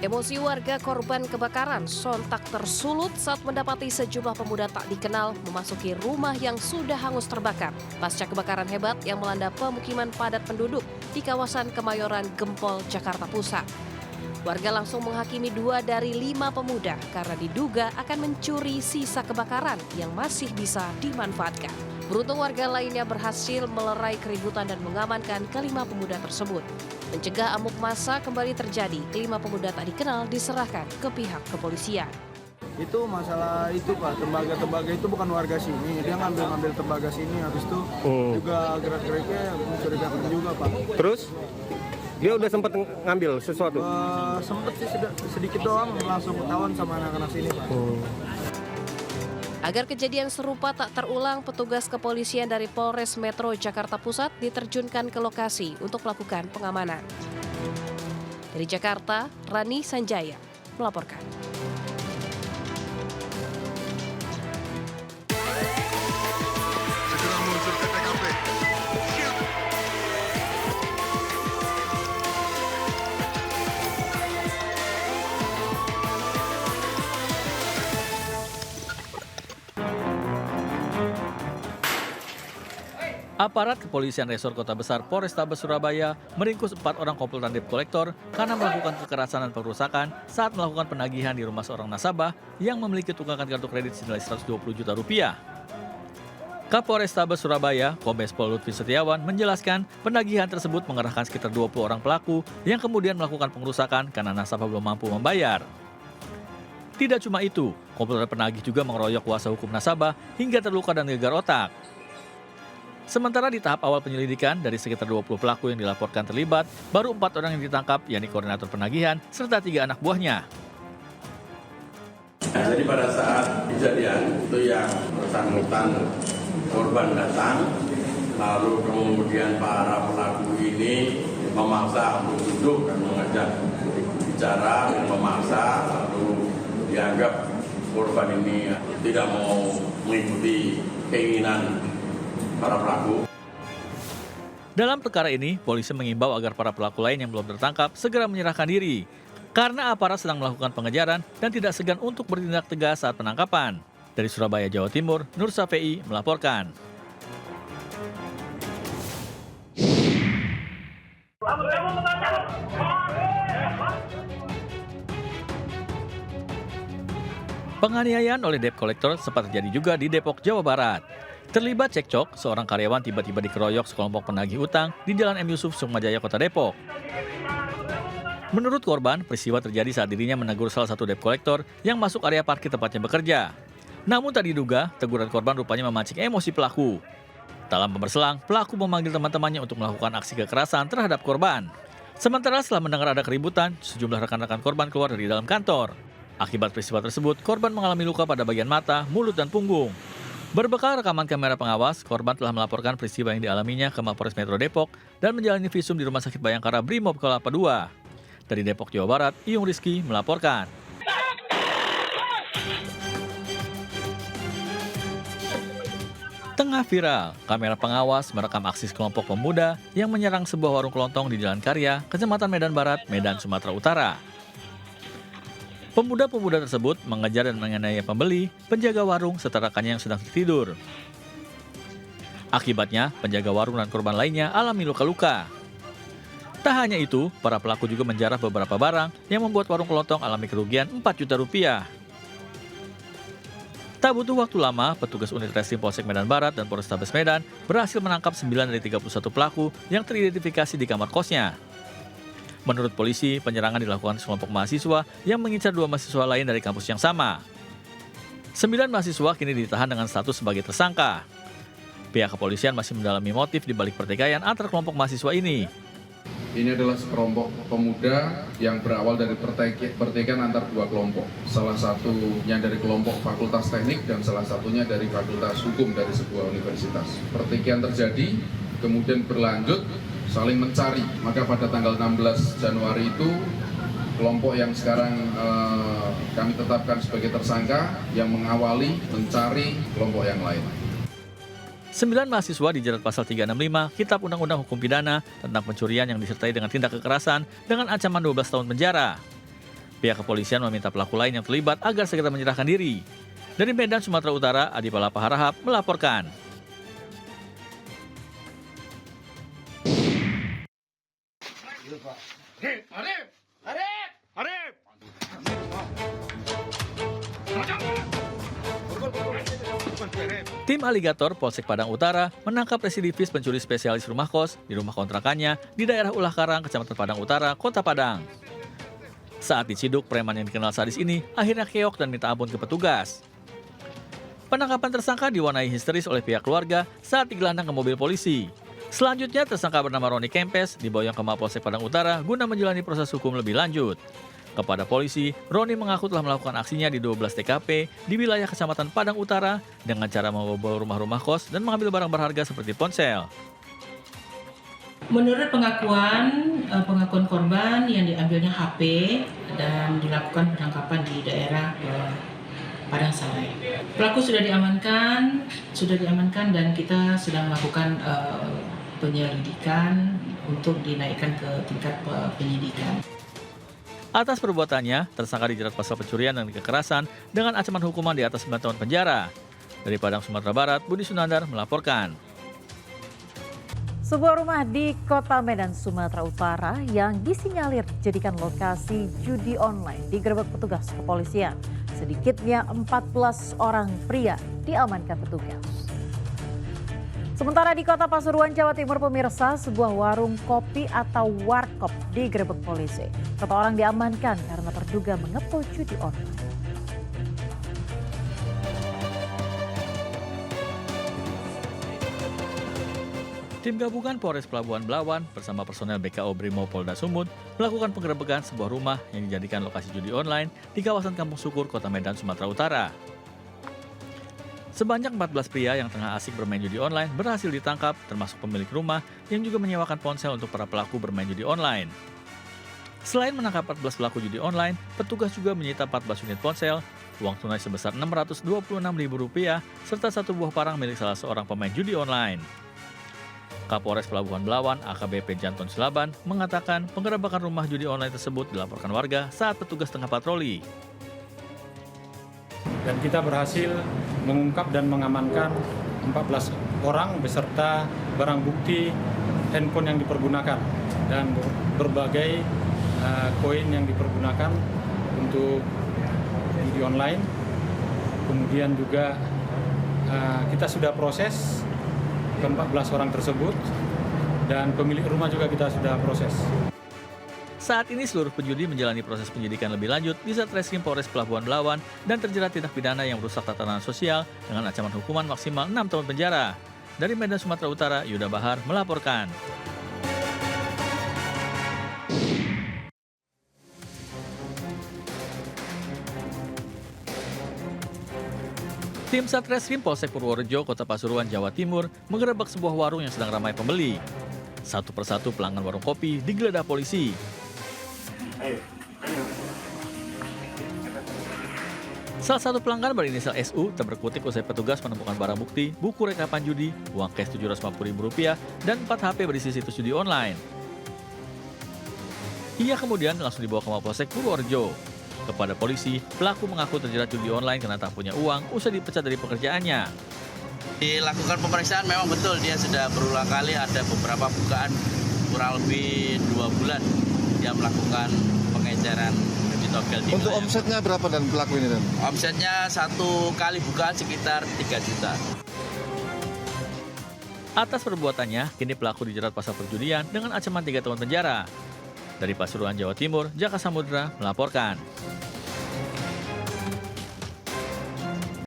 Emosi warga korban kebakaran sontak tersulut saat mendapati sejumlah pemuda tak dikenal memasuki rumah yang sudah hangus terbakar pasca kebakaran hebat yang melanda pemukiman padat penduduk di kawasan Kemayoran, Gempol, Jakarta Pusat. Warga langsung menghakimi 2 dari 5 pemuda karena diduga akan mencuri sisa kebakaran yang masih bisa dimanfaatkan. Beruntung warga lainnya berhasil melerai keributan dan mengamankan kelima pemuda tersebut. Mencegah amuk massa kembali terjadi, 5 pemuda tak dikenal diserahkan ke pihak kepolisian. Itu masalah itu Pak, tembaga itu bukan warga sini, dia ngambil tembaga sini, habis itu juga gerak-geriknya mencurigakan juga Pak. Terus dia udah sempat ngambil sesuatu? Sempet sih sedikit doang, langsung ketahuan sama anak-anak sini Pak. Agar kejadian serupa tak terulang, petugas kepolisian dari Polres Metro Jakarta Pusat diterjunkan ke lokasi untuk melakukan pengamanan. Dari Jakarta, Rani Sanjaya melaporkan. Segera meluncur ke TKP. Siap. Aparat kepolisian resor Kota Besar Polrestabes Surabaya meringkus 4 orang komplotan debt collector karena melakukan kekerasan dan perusakan saat melakukan penagihan di rumah seorang nasabah yang memiliki tunggakan kartu kredit senilai 120 juta rupiah. Kapolrestabes Surabaya, Kombes Pol Lutfi Setiawan menjelaskan penagihan tersebut mengerahkan sekitar 20 orang pelaku yang kemudian melakukan pengerusakan karena nasabah belum mampu membayar. Tidak cuma itu, komplotan penagih juga mengeroyok kuasa hukum nasabah hingga terluka dan gegar otak. Sementara di tahap awal penyelidikan, dari sekitar 20 pelaku yang dilaporkan terlibat, baru 4 orang yang ditangkap, yakni koordinator penagihan, serta 3 anak buahnya. Jadi pada saat kejadian itu yang bersangkutan korban datang, lalu kemudian para pelaku ini memaksa untuk duduk dan mengajak bicara dan memaksa, lalu dianggap korban ini tidak mau mengikuti keinginan para pelaku. Dalam perkara ini, polisi mengimbau agar para pelaku lain yang belum tertangkap segera menyerahkan diri, karena aparat sedang melakukan pengejaran dan tidak segan untuk bertindak tegas saat penangkapan. Dari Surabaya, Jawa Timur, Nur Safei melaporkan. Penganiayaan oleh debt collector sempat terjadi juga di Depok, Jawa Barat. Terlibat cekcok, seorang karyawan tiba-tiba dikeroyok sekelompok penagih utang di Jalan M. Yusuf, Sukmajaya, Kota Depok. Menurut korban, peristiwa terjadi saat dirinya menegur salah satu debt collector yang masuk area parkir tempatnya bekerja. Namun tak diduga, teguran korban rupanya memancing emosi pelaku. Dalam berselang, pelaku memanggil teman-temannya untuk melakukan aksi kekerasan terhadap korban. Sementara setelah mendengar ada keributan, sejumlah rekan-rekan korban keluar dari dalam kantor. Akibat peristiwa tersebut, korban mengalami luka pada bagian mata, mulut, dan punggung. Berbekal rekaman kamera pengawas, korban telah melaporkan peristiwa yang dialaminya ke Mapolres Metro Depok dan menjalani visum di Rumah Sakit Bayangkara Brimob Kelapa II. Dari Depok, Jawa Barat, Iyung Rizky melaporkan. Tengah viral, kamera pengawas merekam aksi sekelompok pemuda yang menyerang sebuah warung kelontong di Jalan Karya, Kecamatan Medan Barat, Medan, Sumatera Utara. Pemuda-pemuda tersebut mengejar dan menganiaya pembeli, penjaga warung, serta rekannya yang sedang tertidur. Akibatnya, penjaga warung dan korban lainnya alami luka-luka. Tak hanya itu, para pelaku juga menjarah beberapa barang yang membuat warung kelontong alami kerugian 4 juta rupiah. Tak butuh waktu lama, petugas unit Reskrim Polsek Medan Barat dan Polrestabes Medan berhasil menangkap 9 dari 31 pelaku yang teridentifikasi di kamar kosnya. Menurut polisi, penyerangan dilakukan sekelompok mahasiswa yang mengincar 2 mahasiswa lain dari kampus yang sama. 9 mahasiswa kini ditahan dengan status sebagai tersangka. Pihak kepolisian masih mendalami motif di balik pertikaian antar kelompok mahasiswa ini. Ini adalah sekelompok pemuda yang berawal dari pertikaian antar 2 kelompok. Salah satunya dari kelompok Fakultas Teknik dan salah satunya dari Fakultas Hukum dari sebuah universitas. Pertikaian terjadi, kemudian berlanjut, saling mencari. Maka pada tanggal 16 Januari itu, kelompok yang sekarang kami tetapkan sebagai tersangka yang mengawali mencari kelompok yang lain. 9 mahasiswa dijerat pasal 365 Kitab Undang-Undang Hukum Pidana tentang pencurian yang disertai dengan tindak kekerasan dengan ancaman 12 tahun penjara. Pihak kepolisian meminta pelaku lain yang terlibat agar segera menyerahkan diri. Dari Medan, Sumatera Utara, Adi Palapa Harahap melaporkan. Tim Aligator Polsek Padang Utara menangkap residivis pencuri spesialis rumah kos di rumah kontrakannya di daerah Ulah Karang, Kecamatan Padang Utara, Kota Padang. Saat diciduk, preman yang dikenal sadis ini akhirnya keok dan minta ampun ke petugas. Penangkapan tersangka diwarnai histeris oleh pihak keluarga saat digelandang ke mobil polisi. Selanjutnya, tersangka bernama Roni Kempes diboyong ke Mapolsek Padang Utara guna menjalani proses hukum lebih lanjut. Kepada polisi, Roni mengaku telah melakukan aksinya di 12 TKP di wilayah Kecamatan Padang Utara dengan cara membobol rumah-rumah kos dan mengambil barang berharga seperti ponsel. Menurut pengakuan korban yang diambilnya HP dan dilakukan penangkapan di daerah Padang Sarai. Pelaku sudah diamankan dan kita sedang melakukan penyelidikan untuk dinaikkan ke tingkat penyidikan. Atas perbuatannya, tersangka dijerat pasal pencurian dan kekerasan dengan ancaman hukuman di atas 9 tahun penjara. Dari Padang, Sumatera Barat, Budi Sunandar melaporkan. Sebuah rumah di Kota Medan, Sumatera Utara yang disinyalir dijadikan lokasi judi online digerebek petugas kepolisian. Sedikitnya 14 orang pria diamankan petugas. Sementara di Kota Pasuruan, Jawa Timur, pemirsa, sebuah warung kopi atau warkop digerebek polisi. 1 orang diamankan karena terduga mengepul judi online. Tim gabungan Polres Pelabuhan Belawan bersama personel BKO Brimo Polda Sumut melakukan penggerebekan sebuah rumah yang dijadikan lokasi judi online di kawasan Kampung Syukur, Kota Medan, Sumatera Utara. Sebanyak 14 pria yang tengah asik bermain judi online berhasil ditangkap, termasuk pemilik rumah yang juga menyewakan ponsel untuk para pelaku bermain judi online. Selain menangkap 14 pelaku judi online, petugas juga menyita 14 unit ponsel, uang tunai sebesar Rp626.000, serta 1 buah parang milik salah seorang pemain judi online. Kapolres Pelabuhan Belawan AKBP Janton Silaban mengatakan penggerebekan rumah judi online tersebut dilaporkan warga saat petugas tengah patroli. Dan kita berhasil mengungkap dan mengamankan 14 orang beserta barang bukti handphone yang dipergunakan dan berbagai koin yang dipergunakan untuk judi online. Kemudian juga kita sudah proses ke-14 orang tersebut dan pemilik rumah juga kita sudah proses. Saat ini seluruh penjudi menjalani proses penyidikan lebih lanjut di Satreskrim Polres Pelabuhan Belawan dan terjerat tindak pidana yang merusak tatanan sosial dengan ancaman hukuman maksimal 6 tahun penjara. Dari Medan, Sumatera Utara, Yuda Bahar melaporkan. Tim Satreskrim Polsek Purworejo, Kota Pasuruan, Jawa Timur menggerebek sebuah warung yang sedang ramai pembeli. Satu persatu pelanggan warung kopi digeledah polisi. Salah satu pelanggan berinisial SU terberkutik usai petugas menemukan barang bukti, buku rekapan judi, uang cash Rp750.000, dan 4 HP berisi situs judi online. Ia kemudian langsung dibawa ke Mapolsek Purworejo. Kepada polisi, pelaku mengaku terjerat judi online karena tak punya uang usai dipecat dari pekerjaannya. Dilakukan pemeriksaan memang betul dia sudah berulang kali ada beberapa bukaan kurang lebih 2 bulan dia melakukan pengejaran di togel. Untuk omsetnya berapa dan pelaku ini? Dan? Omsetnya 1 kali bukaan sekitar 3 juta. Atas perbuatannya, kini pelaku dijerat pasal perjudian dengan ancaman 3 tahun penjara. Dari Pasuruan, Jawa Timur, Jaka Samudra melaporkan.